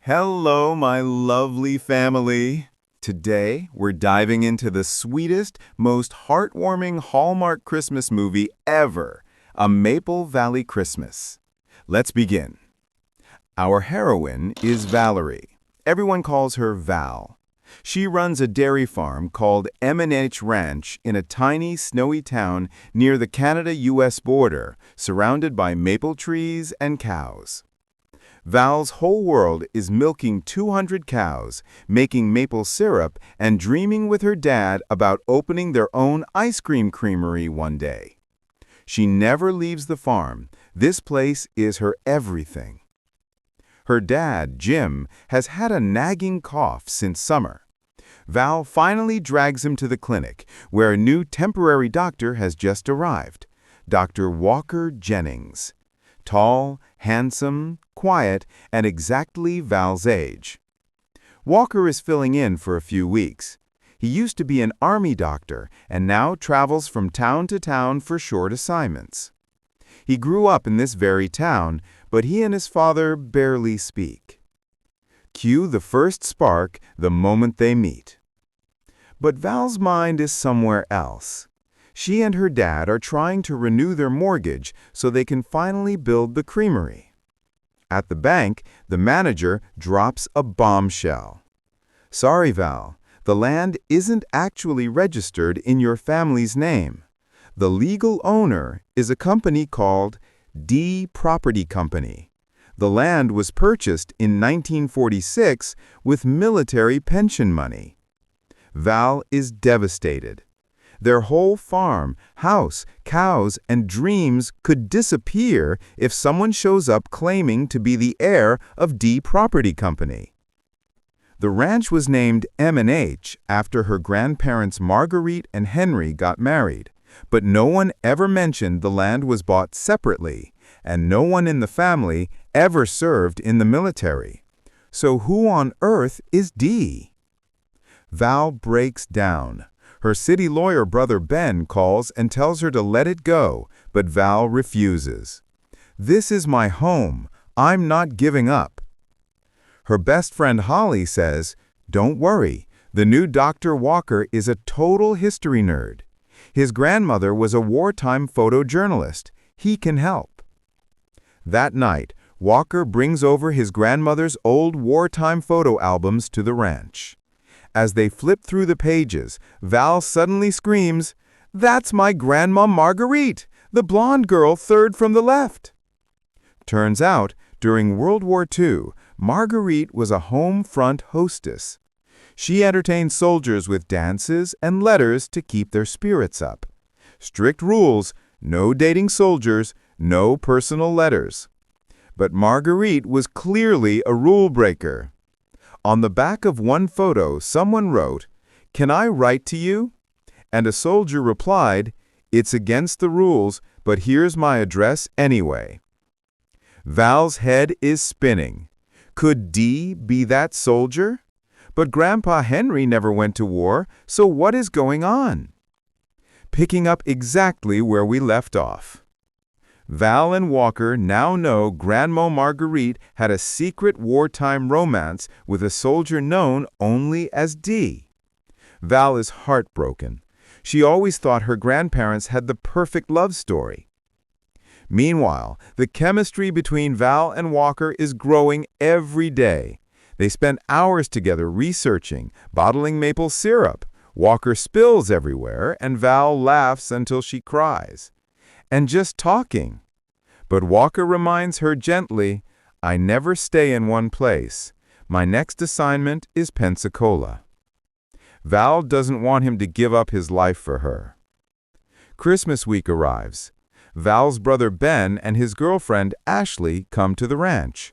Hello, my lovely family. Today, we're diving into the sweetest, most heartwarming Hallmark Christmas movie ever, A Maple Valley Christmas. Let's begin. Our heroine is Valerie. Everyone calls her Val. She runs a dairy farm called M&H Ranch in a tiny, snowy town near the Canada-US border, surrounded by maple trees and cows. Val's whole world is milking 200 cows, making maple syrup, and dreaming with her dad about opening their own ice cream creamery one day. She never leaves the farm. This place is her everything. Her dad, Jim, has had a nagging cough since summer. Val finally drags him to the clinic, where a new temporary doctor has just arrived, Dr. Walker Jennings. Tall, handsome, quiet, and exactly Val's age. Walker is filling in for a few weeks. He used to be an army doctor and now travels from town to town for short assignments. He grew up in this very town, but he and his father barely speak. Cue the first spark the moment they meet. But Val's mind is somewhere else. She and her dad are trying to renew their mortgage so they can finally build the creamery. At the bank, the manager drops a bombshell. Sorry, Val, the land isn't actually registered in your family's name. The legal owner is a company called D Property Company. The land was purchased in 1946 with military pension money. Val is devastated. Their whole farm, house, cows, and dreams could disappear if someone shows up claiming to be the heir of D Property Company. The ranch was named M&H after her grandparents Marguerite and Henry got married, but no one ever mentioned the land was bought separately, and no one in the family ever served in the military. So who on earth is D? Val breaks down. Her city lawyer brother Ben calls and tells her to let it go, but Val refuses. This is my home. I'm not giving up. Her best friend Holly says, don't worry, the new Dr. Walker is a total history nerd. His grandmother was a wartime photojournalist. He can help. That night, Walker brings over his grandmother's old wartime photo albums to the ranch. As they flip through the pages, Val suddenly screams, "That's my Grandma Marguerite, the blonde girl third from the left." Turns out, during World War II, Marguerite was a home front hostess. She entertained soldiers with dances and letters to keep their spirits up. Strict rules: no dating soldiers, no personal letters. But Marguerite was clearly a rule breaker. On the back of one photo, someone wrote, "Can I write to you?" And a soldier replied, "It's against the rules, but here's my address anyway." Val's head is spinning. Could D be that soldier? But Grandpa Henry never went to war, so what is going on? Picking up exactly where we left off. Val and Walker now know Grandma Marguerite had a secret wartime romance with a soldier known only as D. Val is heartbroken. She always thought her grandparents had the perfect love story. Meanwhile, the chemistry between Val and Walker is growing every day. They spend hours together researching, bottling maple syrup. Walker spills everywhere, and Val laughs until she cries. And just talking. But Walker reminds her gently, "I never stay in one place. My next assignment is Pensacola." Val doesn't want him to give up his life for her. Christmas week arrives. Val's brother Ben and his girlfriend Ashley come to the ranch.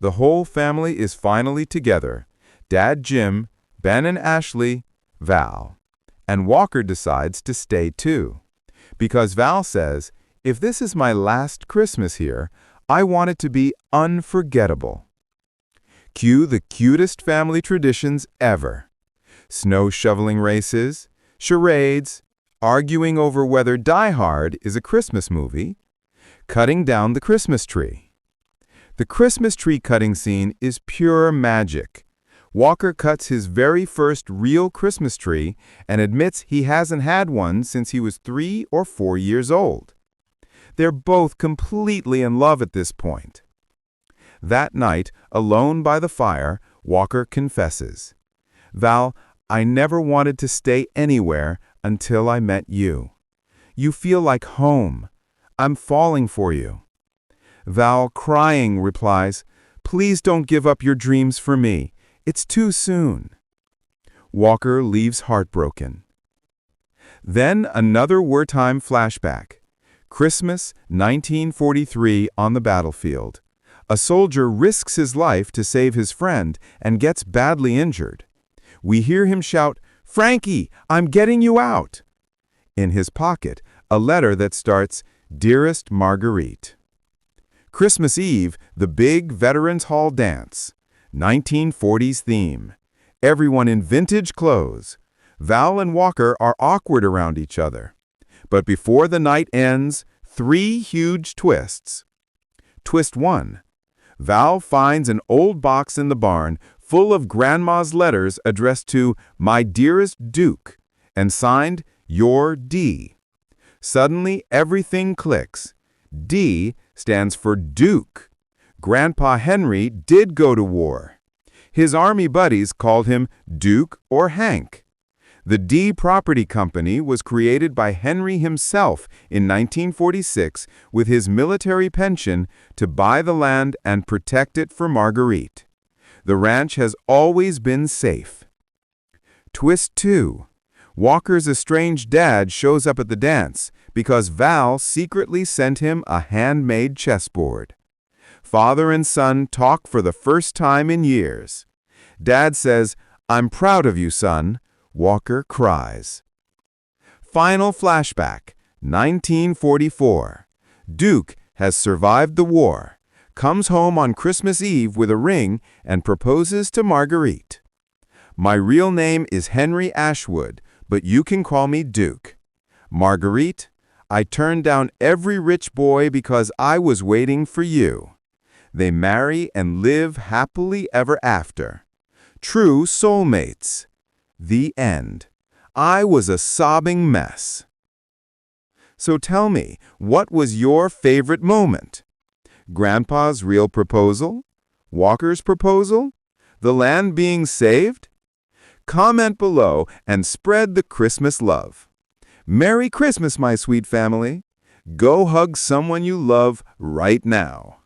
The whole family is finally together. Dad Jim, Ben and Ashley, Val. And Walker decides to stay too. Because Val says, "If this is my last Christmas here, I want it to be unforgettable." Cue the cutest family traditions ever. Snow shoveling races, charades, arguing over whether Die Hard is a Christmas movie, cutting down the Christmas tree. The Christmas tree cutting scene is pure magic. Walker cuts his very first real Christmas tree and admits he hasn't had one since he was 3 or 4 years old. They're both completely in love at this point. That night, alone by the fire, Walker confesses, "Val, I never wanted to stay anywhere until I met you. You feel like home. I'm falling for you." Val, crying, replies, "Please don't give up your dreams for me. It's too soon." Walker leaves heartbroken. Then another wartime flashback. Christmas, 1943, on the battlefield. A soldier risks his life to save his friend and gets badly injured. We hear him shout, "Frankie, I'm getting you out!" In his pocket, a letter that starts, "Dearest Marguerite." Christmas Eve, the big Veterans Hall dance. 1940s theme. Everyone in vintage clothes. Val and Walker are awkward around each other. But before the night ends, 3 huge twists. Twist 1. Val finds an old box in the barn full of Grandma's letters addressed to "My dearest Duke" and signed "Your D." Suddenly, everything clicks. D stands for Duke. Grandpa Henry did go to war. His army buddies called him Duke or Hank. The D Property Company was created by Henry himself in 1946 with his military pension to buy the land and protect it for Marguerite. The ranch has always been safe. Twist 2. Walker's estranged dad shows up at the dance because Val secretly sent him a handmade chessboard. Father and son talk for the first time in years. Dad says, "I'm proud of you, son." Walker cries. Final flashback, 1944. Duke has survived the war, comes home on Christmas Eve with a ring, and proposes to Marguerite. "My real name is Henry Ashwood, but you can call me Duke. Marguerite, I turned down every rich boy because I was waiting for you." They marry and live happily ever after. True soulmates. The end. I was a sobbing mess. So tell me, what was your favorite moment? Grandpa's real proposal? Walker's proposal? The land being saved? Comment below and spread the Christmas love. Merry Christmas, my sweet family. Go hug someone you love right now.